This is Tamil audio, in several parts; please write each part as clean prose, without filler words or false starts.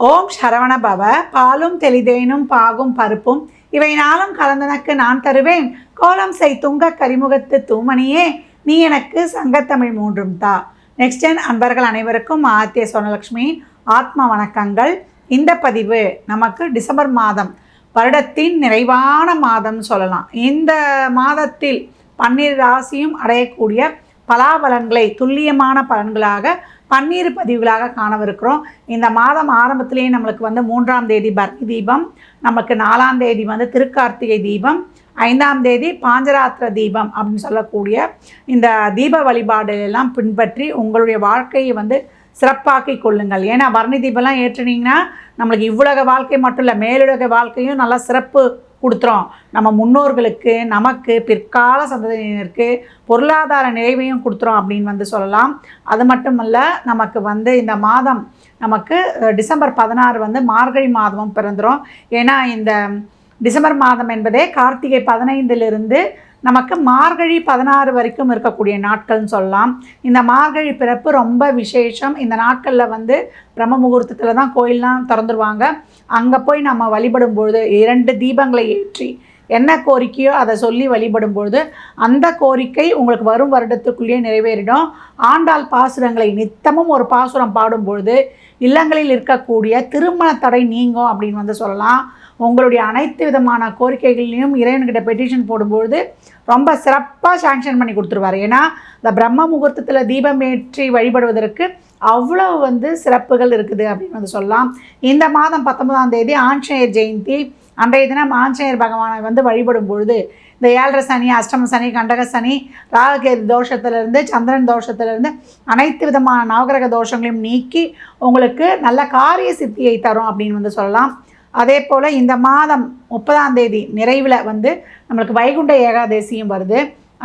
ஓம் சரவண பவ. பாலும் தெளிதேனும் பாகும் பருப்பும் இவை நாளும் கலந்தனக்கு நான் தருவேன். கோலம் செய் துங்க கரிமுகத்து தூமணியே, நீ எனக்கு சங்கத்தமிழ் மூன்றும் தா. நெக்ஸ்ட் அன்பர்கள் அனைவருக்கும் ஆத்திய சொர்ணலக்ஷ்மி ஆத்மா வணக்கங்கள். இந்த பதிவு நமக்கு டிசம்பர் மாதம், வருடத்தின் நிறைவான மாதம் சொல்லலாம். இந்த மாதத்தில் 12 ராசியும் அடையக்கூடிய பலாபலன்களை துல்லியமான பலன்களாக 12 பதிவுகளாக காணவிருக்கிறோம். இந்த மாதம் ஆரம்பத்திலேயே நம்மளுக்கு 3ஆம் தேதி பரணி தீபம், நமக்கு 4ஆம் தேதி திருக்கார்த்திகை தீபம், 5ஆம் தேதி பாஞ்சராத்திர தீபம் அப்படின்னு சொல்லக்கூடிய இந்த தீப வழிபாடு எல்லாம் பின்பற்றி உங்களுடைய வாழ்க்கையை சிறப்பாக்கி கொள்ளுங்கள். ஏன்னா பரணி தீபம்லாம் ஏற்றுனீங்கன்னா நம்மளுக்கு இவ்வுலக வாழ்க்கை மட்டும் இல்லை, மேலுலக வாழ்க்கையும் நல்லா சிறப்பு கொடுத்துரும். நம்ம முன்னோர்களுக்கு, நமக்கு, பிற்கால சந்ததியினருக்கு பொருளாதார நிறைவையும் கொடுத்துரும் அப்படின்னு சொல்லலாம். அது மட்டுமல்ல, நமக்கு இந்த மாதம் நமக்கு டிசம்பர் 16 மார்கழி மாதமும் பிறந்துடும். ஏன்னா இந்த டிசம்பர் மாதம் என்பதே கார்த்திகை 15 நமக்கு மார்கழி 16 வரைக்கும் இருக்கக்கூடிய நாட்கள்னு சொல்லலாம். இந்த மார்கழி பிறப்பு ரொம்ப விசேஷம். இந்த நாட்களில் பிரம்ம முகூர்த்தத்தில் தான் கோயிலெலாம் திறந்துருவாங்க. அங்கே போய் நம்ம வழிபடும் பொழுது 2 தீபங்களை ஏற்றி என்ன கோரிக்கையோ அதை சொல்லி வழிபடும் பொழுது அந்த கோரிக்கை உங்களுக்கு வரும் வருடத்துக்குள்ளேயே நிறைவேறிடும். ஆண்டாள் பாசுரங்களை நித்தமும் ஒரு பாசுரம் பாடும் பொழுது இல்லங்களில் இருக்கக்கூடிய திருமண தடை நீங்கும் அப்படின்னு சொல்லலாம். உங்களுடைய அனைத்து விதமான கோரிக்கைகளையும் இறைவன்கிட்ட பெட்டிஷன் போடும்பொழுது ரொம்ப சிறப்பாக சாங்ஷன் பண்ணி கொடுத்துருவார். ஏன்னா இந்த பிரம்ம முகூர்த்தத்தில் தீபம் ஏற்றி வழிபடுவதற்கு அவ்வளோ சிறப்புகள் இருக்குது அப்படின்னு சொல்லலாம். இந்த மாதம் 19ஆம் தேதி ஆஞ்சநேயர் ஜெயந்தி. அன்றைய தினம் ஆஞ்சநேயர் பகவானை வழிபடும் பொழுது இந்த 7.5 சனி, அஷ்டம சனி, கண்டக சனி, ராகுகேது தோஷத்திலிருந்து, சந்திரன் தோஷத்திலிருந்து அனைத்து விதமான நவகிரக தோஷங்களையும் நீக்கி உங்களுக்கு நல்ல காரிய சித்தியை தரும் அப்படின்னு சொல்லலாம். அதே போல் இந்த மாதம் 30ஆம் தேதி நிறைவில் நம்மளுக்கு வைகுண்ட ஏகாதசியும் வருது.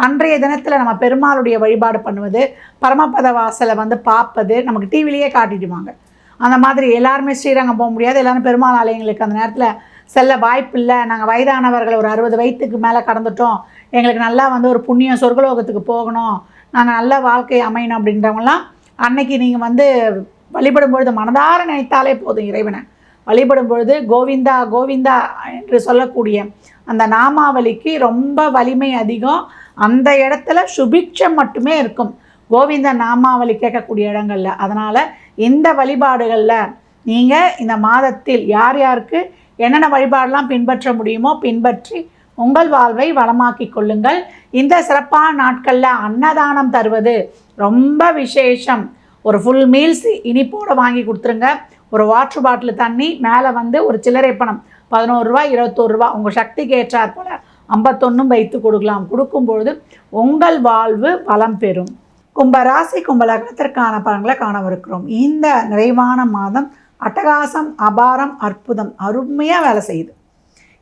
அன்றைய தினத்தில் நம்ம பெருமாளுடைய வழிபாடு பண்ணுவது, பரமபத வாசலை பார்ப்பது நமக்கு டிவிலேயே காட்டிடுவாங்க. அந்த மாதிரி எல்லாருமே ஸ்ரீரங்கம் போக முடியாது, எல்லோரும் பெருமாள் ஆலயங்களுக்கு அந்த நேரத்தில் செல்ல வாய்ப்பு இல்லை. நாங்கள் வயதானவர்கள் ஒரு 60 வயதுக்கு மேலே கடந்துட்டோம், எங்களுக்கு நல்லா ஒரு புண்ணியம் சொர்க்கலோகத்துக்கு போகணும், நாங்கள் நல்ல வாழ்க்கை அமையணும் அப்படின்றவங்களாம் அன்னைக்கு நீங்கள் வழிபடும் பொழுது மனதார நினைத்தாலே போதும். இறைவனை வழிபடும் பொழுது கோவிந்தா கோவிந்தா என்று சொல்லக்கூடிய அந்த நாமாவளிக்கு ரொம்ப வலிமை அதிகம். அந்த இடத்துல சுபிக்ஷம் மட்டுமே இருக்கும் கோவிந்த நாமாவளி கேட்கக்கூடிய இடங்களில். அதனால் இந்த வழிபாடுகளில் நீங்கள் இந்த மாதத்தில் யார் யாருக்கு என்னென்ன வழிபாடெல்லாம் பின்பற்ற முடியுமோ பின்பற்றி உங்கள் வாழ்வை வளமாக்கி கொள்ளுங்கள். இந்த சிறப்பான நாட்களில் அன்னதானம் தருவது ரொம்ப விசேஷம். ஒரு ஃபுல் மீல்ஸ் இனிப்போடு வாங்கி கொடுத்துருங்க. ஒரு வாட்ரு பாட்டில் தண்ணி, மேலே ஒரு சில்லறை பணம் 11 ரூபா 21 ரூபா உங்கள் சக்திக்கு ஏற்றாற் போல் 51 வைத்து கொடுக்கலாம். கொடுக்கும்பொழுது உங்கள் வாழ்வு வளம் பெறும். கும்பராசி கும்பலக்னத்திற்கான பலன்களை காணவிருக்கிறோம். இந்த நிறைவான மாதம் அட்டகாசம், அபாரம், அற்புதம், அருமையாக வேலை செய்யுது.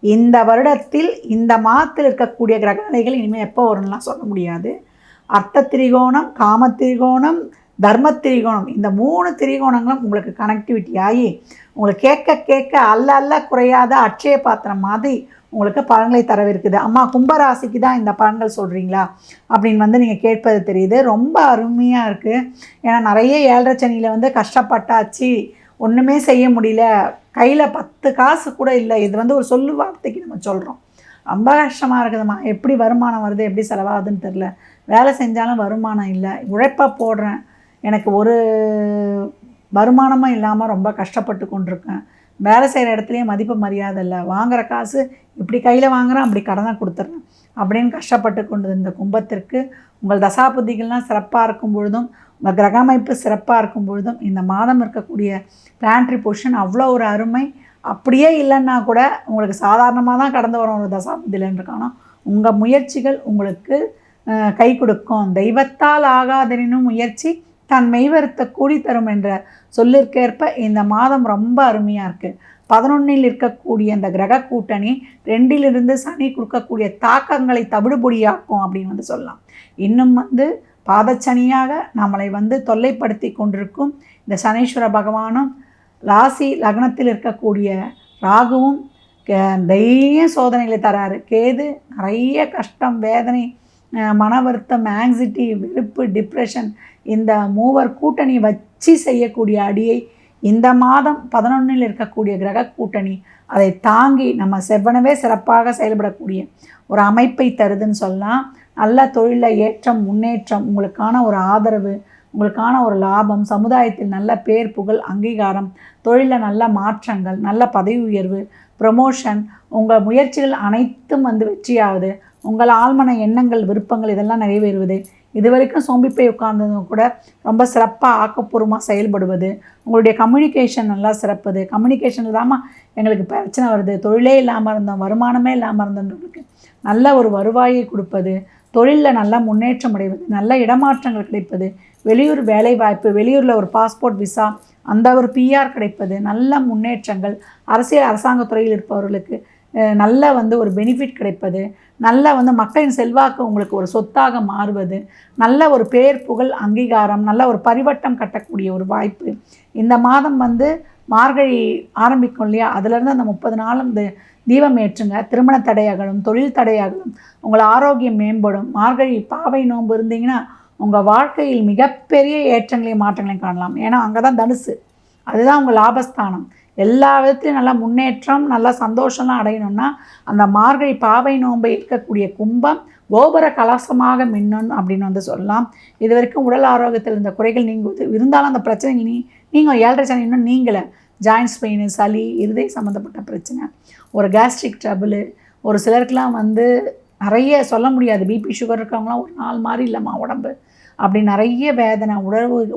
இந்த வருடத்தில் இந்த மாதத்தில் இருக்கக்கூடிய கிரகநிலைகள் இனிமேல் எப்போ வரும்லாம் சொல்ல முடியாது. அர்த்த திரிகோணம், காம திரிகோணம், தர்ம திரிகோணம், இந்த 3 திரிகோணங்களும் உங்களுக்கு கனெக்டிவிட்டி ஆகி உங்களுக்கு கேட்க கேட்க அல்ல குறையாத அட்சய பாத்திரம் மாதிரி உங்களுக்கு பலன்களை தரவிருக்குது. அம்மா கும்பராசிக்கு தான் இந்த பலன்கள் சொல்கிறீங்களா அப்படின்னு நீங்கள் கேட்பது தெரியுது. ரொம்ப அருமையாக இருக்குது. ஏன்னா நிறைய 7.5 சனியில் கஷ்டப்பட்டாச்சு, ஒன்றுமே செய்ய முடியல, கையில் 10 காசு கூட இல்லை. இது ஒரு சொல்லு வார்த்தைக்கு நம்ம சொல்கிறோம். ரொம்ப கஷ்டமாக இருக்குதும்மா, எப்படி வருமானம் வருது, எப்படி செலவாகுதுன்னு தெரில, வேலை செஞ்சாலும் வருமானம் இல்லை, உழைப்பாக போடுறேன், எனக்கு ஒரு வருமானமும் இல்லாமல் ரொம்ப கஷ்டப்பட்டு கொண்டிருக்கேன், வேலை செய்கிற இடத்துலையே மதிப்பு மரியாதை இல்லை, வாங்குகிற காசு இப்படி கையில் வாங்குகிறேன், அப்படி கடனை கொடுத்துட்றேன் அப்படின்னு கஷ்டப்பட்டு கொண்டு இந்த கும்பத்திற்கு உங்கள் தசாபுத்திகள்லாம் சிறப்பாக இருக்கும் பொழுதும், உங்கள் கிரக அமைப்பு சிறப்பாக இருக்கும் பொழுதும் இந்த மாதம் இருக்கக்கூடிய பிளான்ட்ரி பொசிஷன் அவ்வளோ ஒரு அருமை. அப்படியே இல்லைன்னா கூட உங்களுக்கு சாதாரணமாக தான் கடந்து வரும் ஒரு தசாபுத்தியிலன்னு காணும். உங்கள் முயற்சிகள் உங்களுக்கு கை கொடுக்கும். தெய்வத்தால் ஆகாதெனினும் முயற்சி தன் மெய்வருத்த கூடி தரும் என்ற சொல்லிற்கேற்ப இந்த மாதம் ரொம்ப அருமையாக இருக்குது. 11 இருக்கக்கூடிய அந்த கிரக கூட்டணி 2 சனி கொடுக்கக்கூடிய தாக்கங்களை தவிடுபொடியாக்கும் அப்படின்னு சொல்லலாம். இன்னும் பாதச்சனியாக நம்மளை தொல்லைப்படுத்தி கொண்டிருக்கும் இந்த சனீஸ்வர பகவானும், ராசி லக்னத்தில் இருக்கக்கூடிய ராகுவும் தைரிய சோதனைகளை தராரு. கேது நிறைய கஷ்டம், வேதனை, மன வருத்தம், ஆங்ஸைட்டி, வெறுப்பு, டிப்ரெஷன், இந்த மூவர் கூட்டணி வச்சு செய்யக்கூடிய அடியை இந்த மாதம் 11ல் இருக்கக்கூடிய கிரக கூட்டணி அதை தாங்கி நம்ம செவ்வனவே சிறப்பாக செயல்படக்கூடிய ஒரு அமைப்பை தருதுன்னு சொல்லலாம். நல்ல தொழிலில் ஏற்றம், முன்னேற்றம், உங்களுக்கான ஒரு ஆதரவு, உங்களுக்கான ஒரு லாபம், சமுதாயத்தில் நல்ல பேர், புகழ், அங்கீகாரம், தொழிலில் நல்ல மாற்றங்கள், நல்ல பதவி உயர்வு, ப்ரமோஷன், உங்கள் முயற்சிகள் அனைத்தும் வெற்றியாகுது. உங்கள் ஆழ்மன எண்ணங்கள், விருப்பங்கள் இதெல்லாம் நிறைவேறுவது. இது வரைக்கும் சோம்பி போய் உட்கார்ந்தவங்க கூட ரொம்ப சிறப்பாக ஆக்கப்பூர்வமாக செயல்படுவது. உங்களுடைய கம்யூனிகேஷன் நல்லா சிறப்புது. கம்யூனிகேஷனில் தாம்மா எங்களுக்கு பிரச்சனை வருது, தொழிலே இல்லாமல் இருந்தோம், வருமானமே இல்லாமல் இருந்தவங்களுக்கு நல்ல ஒரு வருவாயை கொடுப்பது, தொழிலில் நல்லா முன்னேற்றம் அடைவது, நல்ல இடமாற்றங்கள் கிடைப்பது, வெளியூர் வேலைவாய்ப்பு, வெளியூரில் ஒரு பாஸ்போர்ட் விசா, அந்த ஒரு பிஆர் கிடைப்பது, நல்ல முன்னேற்றங்கள், அரசாங்க துறையில் இருப்பவர்களுக்கு நல்ல ஒரு பெனிஃபிட் கிடைப்பது, நல்ல மக்களின் செல்வாக்கு உங்களுக்கு ஒரு சொத்தாக மாறுவது, நல்ல ஒரு பேர், புகழ், அங்கீகாரம், நல்ல ஒரு பரிவட்டம் கட்டக்கூடிய ஒரு வாய்ப்பு. இந்த மாதம் மார்கழி ஆரம்பிக்கும் இல்லையா, அதிலிருந்து அந்த 30 நாளும் தீபம் ஏற்றுங்க. திருமண தடையாகலும், தொழில் தடையாகலும், உங்கள் ஆரோக்கியம் மேம்படும். மார்கழி பாவை நோன்பு இருந்தீங்கன்னா உங்கள் வாழ்க்கையில் மிகப்பெரிய ஏற்றங்களையும் மாற்றங்களையும் காணலாம். ஏன்னா அங்கே தான் தனுசு, அதுதான் உங்கள் லாபஸ்தானம். எல்லா விதத்துலையும் நல்லா முன்னேற்றம், நல்லா சந்தோஷம்லாம் அடையணும்னா அந்த மார்கழி பாவை நோன்பை இருக்கக்கூடிய கும்பம் கோபுர கலசமாக மின்னணும் அப்படின்னு சொல்லலாம். இது வரைக்கும் உடல் ஆரோக்கியத்தில் இருந்த குறைகள் நீங்குவது, இருந்தாலும் அந்த பிரச்சனைகள் நீங்கள் 7.5 சனி இன்னும் நீங்கலை. ஜாயின்ஸ் பெயின், சளி, இருதய சம்மந்தப்பட்ட பிரச்சனை, ஒரு கேஸ்ட்ரிக் ட்ரபிள், ஒரு சிலருக்கெலாம் நிறைய சொல்ல முடியாது. பிபி சுகர் இருக்கவங்களாம் ஒரு நாள் மாதிரி இல்லைம்மா உடம்பு, அப்படி நிறைய வேதனை,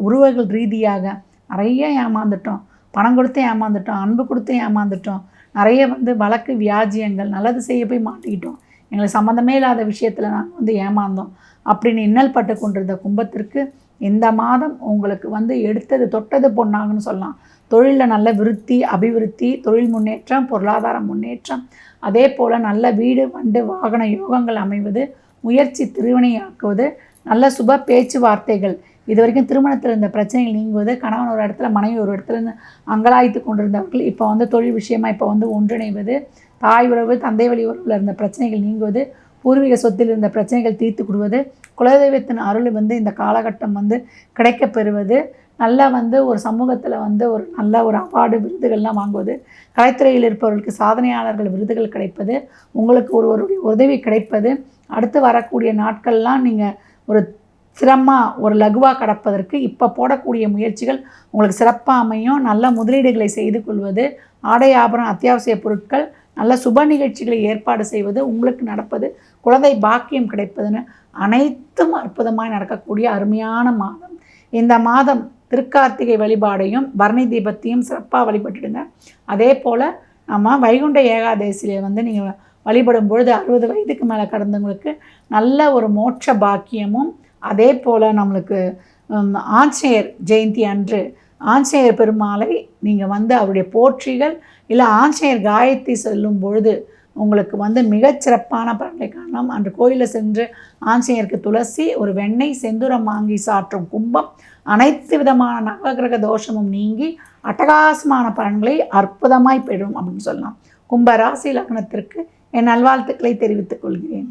உறவுகள் ரீதியாக நிறைய ஏமாந்துட்டோம், பணம் கொடுத்து ஏமாந்துட்டோம், அன்பு கொடுத்து ஏமாந்துட்டோம், நிறைய வழக்கு வியாஜியங்கள், நல்லது செய்ய போய் மாட்டிக்கிட்டோம், எங்களுக்கு சம்மந்தமே இல்லாத விஷயத்தில் நாங்கள் ஏமாந்தோம் அப்படின்னு இன்னல் பட்டு கொண்டிருந்த கும்பத்திற்கு இந்த மாதம் உங்களுக்கு எடுத்தது தொட்டது பொன்னாகன்னு சொல்லலாம். தொழிலில் நல்ல விருத்தி, அபிவிருத்தி, தொழில் முன்னேற்றம், பொருளாதார முன்னேற்றம், அதே போல் நல்ல வீடு, வண்டு, வாகன யோகங்கள் அமைவது, முயற்சி திருவினையாக்குவது, நல்ல சுப பேச்சுவார்த்தைகள், இது வரைக்கும் திருமணத்தில் இருந்த பிரச்சனைகள் நீங்குவது, கணவன் ஒரு இடத்துல மனைவி ஒரு இடத்துல அங்கலாய்த்து கொண்டிருந்தவர்கள் இப்போ தொழில் விஷயமாக இப்போ ஒன்றிணைவது, தாய் உறவு, தந்தை வழி உறவில் இருந்த பிரச்சனைகள் நீங்குவது, பூர்வீக சொத்தில் இருந்த பிரச்சனைகள் தீர்த்து கொடுவது, குலதெய்வத்தின் அருள் இந்த காலகட்டம் கிடைக்கப் பெறுவது, நல்லா ஒரு சமூகத்தில் ஒரு நல்ல ஒரு அவார்டு, விருதுகள்லாம் வாங்குவது, கலைத்துறையில் இருப்பவர்களுக்கு சாதனையாளர்கள் விருதுகள் கிடைப்பது, உங்களுக்கு ஒருவருடைய உதவி கிடைப்பது, அடுத்து வரக்கூடிய நாட்கள்லாம் நீங்கள் ஒரு சிரமமாக ஒரு லகுவாக கடப்பதற்கு இப்போ போடக்கூடிய முயற்சிகள் உங்களுக்கு சிறப்பாக அமையும். நல்ல முதலீடுகளை செய்து கொள்வது, ஆடை ஆபரணம், அத்தியாவசிய பொருட்கள், நல்ல சுப நிகழ்ச்சிகளை ஏற்பாடு செய்வது, உங்களுக்கு நடப்பது, குழந்தை பாக்கியம் கிடைப்பதுன்னு அனைத்தும் அற்புதமாய் நடக்கக்கூடிய அருமையான மாதம். இந்த மாதம் திருக்கார்த்திகை வழிபாடையும் பரணி தீபத்தையும் சிறப்பாக வழிபட்டுடுங்க. அதே போல் நம்ம வைகுண்ட ஏகாதசியில் நீங்கள் வழிபடும் பொழுது 60 வயதுக்கு மேலே கடந்தவங்களுக்கு நல்ல ஒரு மோட்ச பாக்கியமும், அதே போல் நம்மளுக்கு ஆஞ்சநேயர் ஜெயந்தி அன்று ஆஞ்சநேயர் பெருமாளை நீங்கள் அவருடைய போற்றிகள் இல்லை ஆஞ்சநேயர் காயத்ரி சொல்லும் பொழுது உங்களுக்கு மிகச்சிறப்பான பலன்களை காணலாம். அன்று கோயிலில் சென்று ஆஞ்சநேயருக்கு துளசி, ஒரு வெண்ணெய், செந்தூரம் வாங்கி சாற்றும் கும்பம் அனைத்து விதமான நவகிரக தோஷமும் நீங்கி அட்டகாசமான பலன்களை அற்புதமாய் பெறும் அப்படின்னு சொல்லலாம். கும்பராசி லக்னத்திற்கு என் நல்வாழ்த்துக்களை தெரிவித்துக் கொள்கிறேன்.